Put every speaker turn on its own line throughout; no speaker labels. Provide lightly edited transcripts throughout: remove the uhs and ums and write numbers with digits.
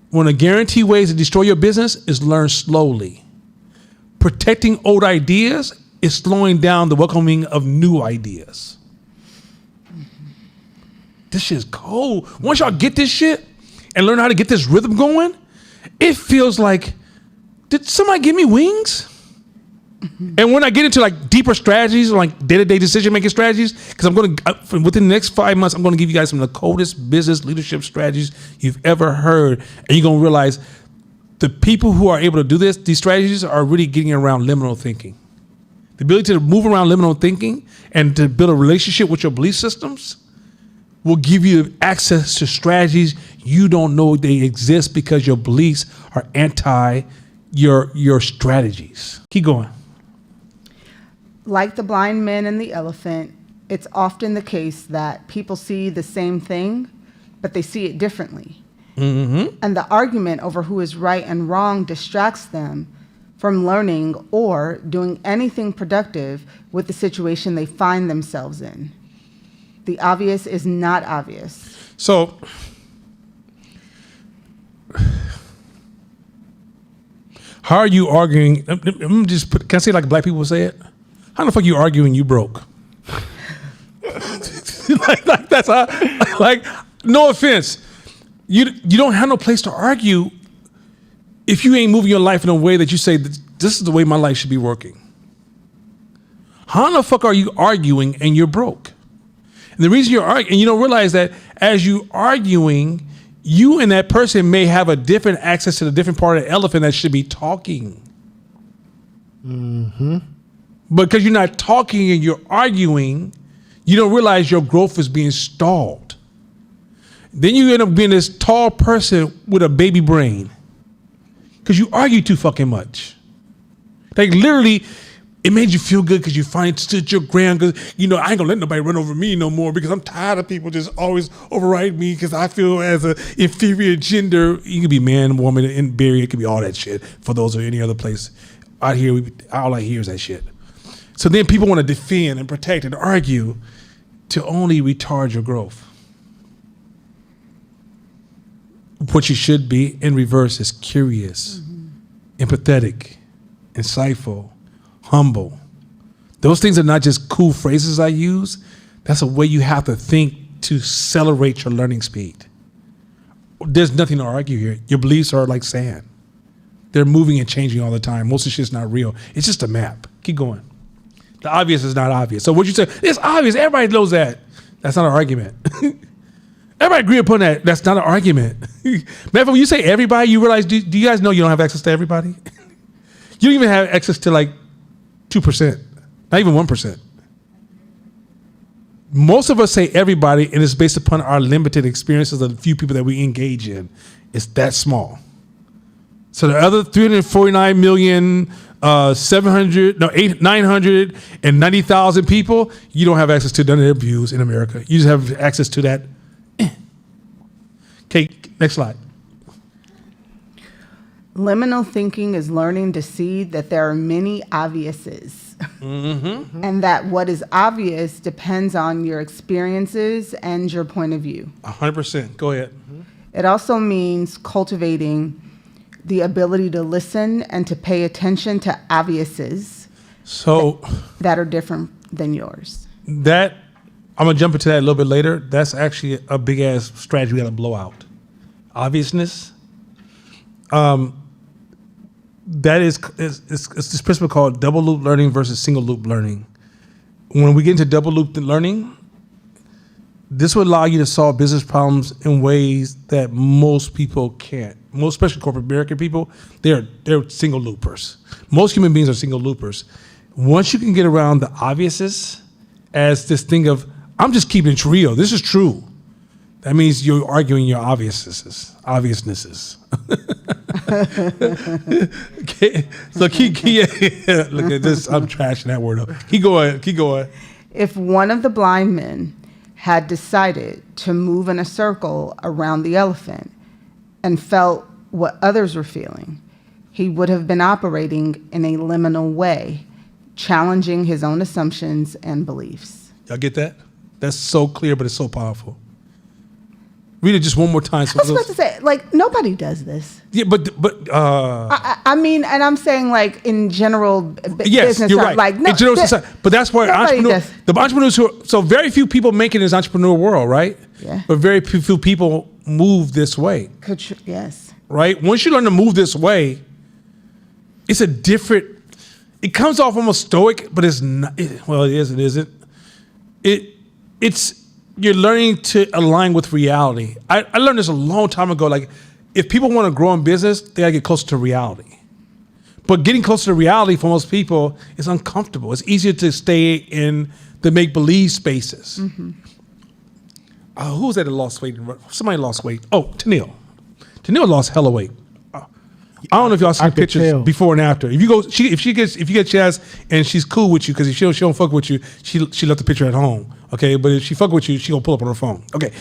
One of the guaranteed ways to destroy your business is learn slowly. Protecting old ideas is slowing down the welcoming of new ideas. This shit's cold. Once y'all get this shit and learn how to get this rhythm going, it feels like, did somebody give me wings? And when I get into like deeper strategies, like day-to-day decision-making strategies, because I'm going to, within the next 5 months, I'm going to give you guys some of the coldest business leadership strategies you've ever heard. And you're going to realize the people who are able to do this, these strategies are really getting around liminal thinking. The ability to move around liminal thinking and to build a relationship with your belief systems will give you access to strategies you don't know they exist because your beliefs are anti your strategies. Keep going.
Like the blind man and the elephant, it's often the case that people see the same thing, but they see it differently. Mm-hmm. And the argument over who is right and wrong distracts them from learning or doing anything productive with the situation they find themselves in. The obvious is not obvious.
So, how are you arguing? Can I say it like black people say it? How the fuck you arguing you broke? like that's how, like, no offense. You don't have no place to argue if you ain't moving your life in a way that you say, this is the way my life should be working. How the fuck are you arguing and you're broke? And the reason you're arguing, and you don't realize that as you arguing, you and that person may have a different access to the different part of the elephant that should be talking. Mm-hmm. Because you're not talking and you're arguing, you don't realize your growth is being stalled. Then you end up being this tall person with a baby brain because you argue too fucking much. Like literally, it made you feel good because you finally stood your ground because, you know, I ain't gonna let nobody run over me no more because I'm tired of people just always override me because I feel as an inferior gender. You could be man, woman, and berry. It could be all that shit for those or any other place. Out here, all I hear is that shit. So then people want to defend and protect and argue to only retard your growth. What you should be in reverse is curious, empathetic, insightful, humble. Those things are not just cool phrases I use. That's a way you have to think to accelerate your learning speed. There's nothing to argue here. Your beliefs are like sand. They're moving and changing all the time. Most of the shit's not real. It's just a map. Keep going. The obvious is not obvious. So what you say, it's obvious. Everybody knows that. That's not an argument. Everybody agree upon that. That's not an argument. When you say everybody, you realize, do you guys know you don't have access to everybody? You don't even have access to like 2%, not even 1%. Most of us say everybody, and it's based upon our limited experiences of the few people that we engage in. It's that small. So the other 990,000 people, you don't have access to none of their views in America. You just have access to that. Okay, next slide.
Liminal thinking is learning to see that there are many obviouses. Mm-hmm. And that what is obvious depends on your experiences and your point of view.
100%. Go ahead. Mm-hmm.
It also means cultivating the ability to listen and to pay attention to obviouses that are different than yours.
That, I'm going to jump into that a little bit later. That's actually a big ass strategy we got to blow out. Obviousness. That is it's this principle called double loop learning versus single loop learning. When we get into double loop learning, this would allow you to solve business problems in ways that most people can't. Most, especially corporate American people, they're single loopers. Most human beings are single loopers. Once you can get around the obviouses as this thing of, I'm just keeping it real. This is true. That means you're arguing your obviousnesses. Okay, so keep look at this. I'm trashing that word up. Keep going.
If one of the blind men had decided to move in a circle around the elephant and felt what others were feeling, he would have been operating in a liminal way, challenging his own assumptions and beliefs.
Y'all get that? That's so clear, but it's so powerful. Read it just one more time.
I was about to say, like, nobody does this.
Yeah, but
I mean, and I'm saying, like, in general
yes,
business,
you're right.
like, no,
in general society, but that's where the entrepreneurs so very few people make it in this entrepreneurial world, right?
Yeah.
But very few people move this way.
Yes.
Right? Once you learn to move this way, it's a different. It comes off almost stoic, but it's not. Well, it is. It isn't. It's. You're learning to align with reality. I learned this a long time ago. Like, if people want to grow in business, they gotta get closer to reality. But getting closer to reality for most people is uncomfortable. It's easier to stay in the make-believe spaces. Mm-hmm. Who was that lost weight? Somebody lost weight. Oh, Tennille. Tennille lost hella weight. I don't know if y'all seen pictures before and after. If you get a chance and she's cool with you, because if she don't fuck with you, she left the picture at home. Okay, but if she fuck with you, she gonna pull up on her phone. Okay,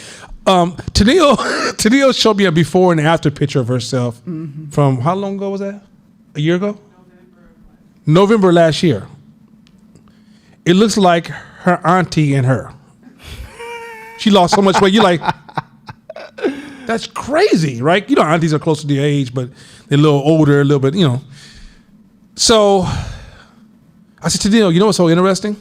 Tennille showed me a before and after picture of herself from how long ago was that? A year ago? November last year. It looks like her auntie and her. She lost so much weight. You're like, that's crazy, right? You know, aunties are close to their age, but they're a little older, a little bit, you know. So I said to Tennille, you know what's so interesting?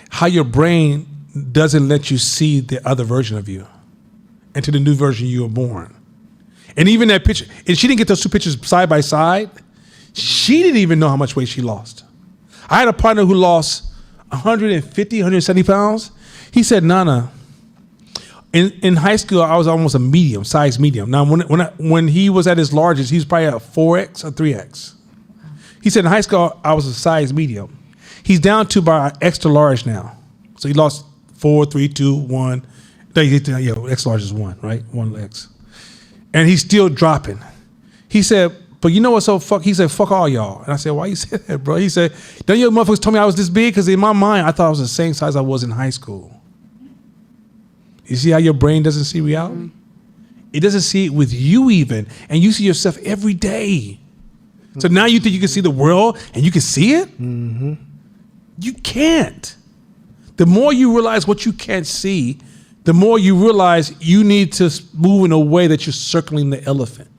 How your brain doesn't let you see the other version of you into the new version you were born. And even that picture, and she didn't get those two pictures side by side. She didn't even know how much weight she lost. I had a partner who lost 150, 170 pounds. He said, Nana, in high school, I was almost a size medium. Now, when he was at his largest, he was probably at 4X or 3X. He said in high school, I was a size medium. He's down to about extra large now. So he lost 4, 3, 2, 1. Extra large is 1, right? 1X. And he's still dropping. He said, but you know what's so fuck? He said, fuck all y'all. And I said, why you say that, bro? He said, don't you motherfuckers told me I was this big? Because in my mind, I thought I was the same size I was in high school. You see how your brain doesn't see reality? It doesn't see it with you even. And you see yourself every day. So now you think you can see the world and you can see it? Mm-hmm. You can't. The more you realize what you can't see, the more you realize you need to move in a way that you're circling the elephant.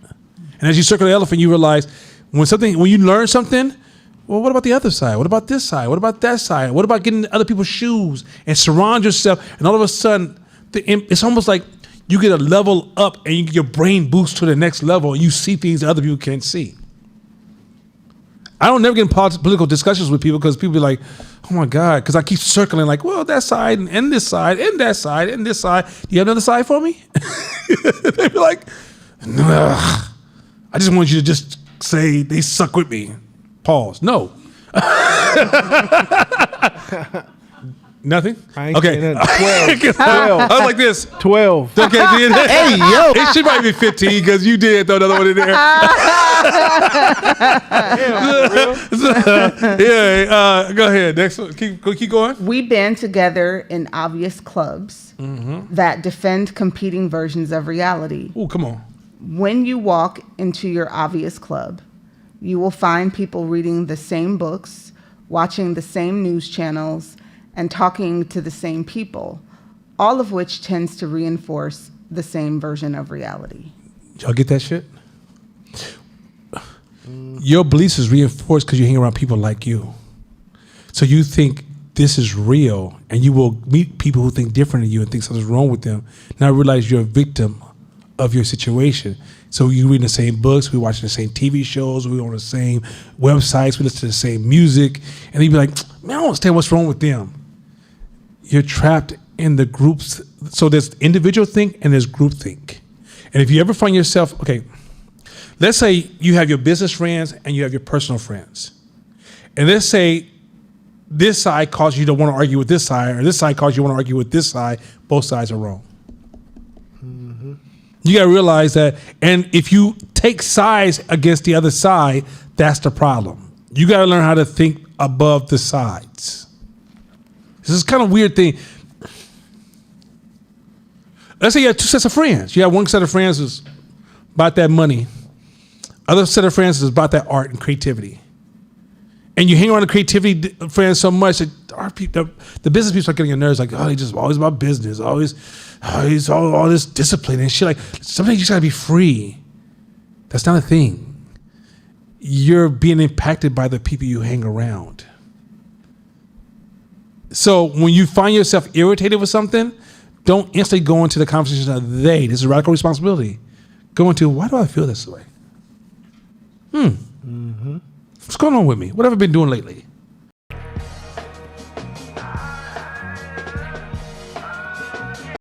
And as you circle the elephant, you realize when you learn something, well, what about the other side? What about this side? What about that side? What about getting other people's shoes and surround yourself? And all of a sudden, it's almost like you get a level up and your brain boosts to the next level and you see things that other people can't see. I don't never get in political discussions with people because people be like, oh my God, because I keep circling like, well, that side and this side and that side and this side. Do you have another side for me? They be like, ugh. I just want you to just say they suck with me. Pause. No. Nothing?
I ain't
okay.
12. 12.
I was like this.
12.
Okay, hey, yo. It should probably be 15 because you did throw another one in there. Go ahead. Next one. Keep going.
We band together in obvious clubs that defend competing versions of reality.
Oh, come on.
When you walk into your obvious club, you will find people reading the same books, watching the same news channels, and talking to the same people, all of which tends to reinforce the same version of reality.
Y'all get that shit? Your beliefs is reinforced because you hang around people like you. So you think this is real, and you will meet people who think different than you and think something's wrong with them. Now realize you're a victim of your situation. So you reading the same books, we watching the same TV shows, we on the same websites, we listen to the same music, and you'd be like, man, I don't understand what's wrong with them. You're trapped in the groups. So there's individual think and there's group think. And if you ever find yourself, okay, let's say you have your business friends and you have your personal friends. And let's say this side causes you to want to argue with this side, or this side causes you to want to argue with this side. Both sides are wrong. You got to realize that. And if you take sides against the other side, that's the problem. You got to learn how to think above the sides. This is kind of weird thing. Let's say you have two sets of friends. You have one set of friends who's about that money. Other set of friends is about that art and creativity. And you hang around the creativity friends so much that the business people start getting your nerves like, oh, they just always about business. Always, oh, he's all this discipline and shit. Like, sometimes you just gotta be free. That's not a thing. You're being impacted by the people you hang around. So when you find yourself irritated with something, don't instantly go into the conversation of they. This is radical responsibility. Go into, why do I feel this way? What's going on with me? What have I been doing lately?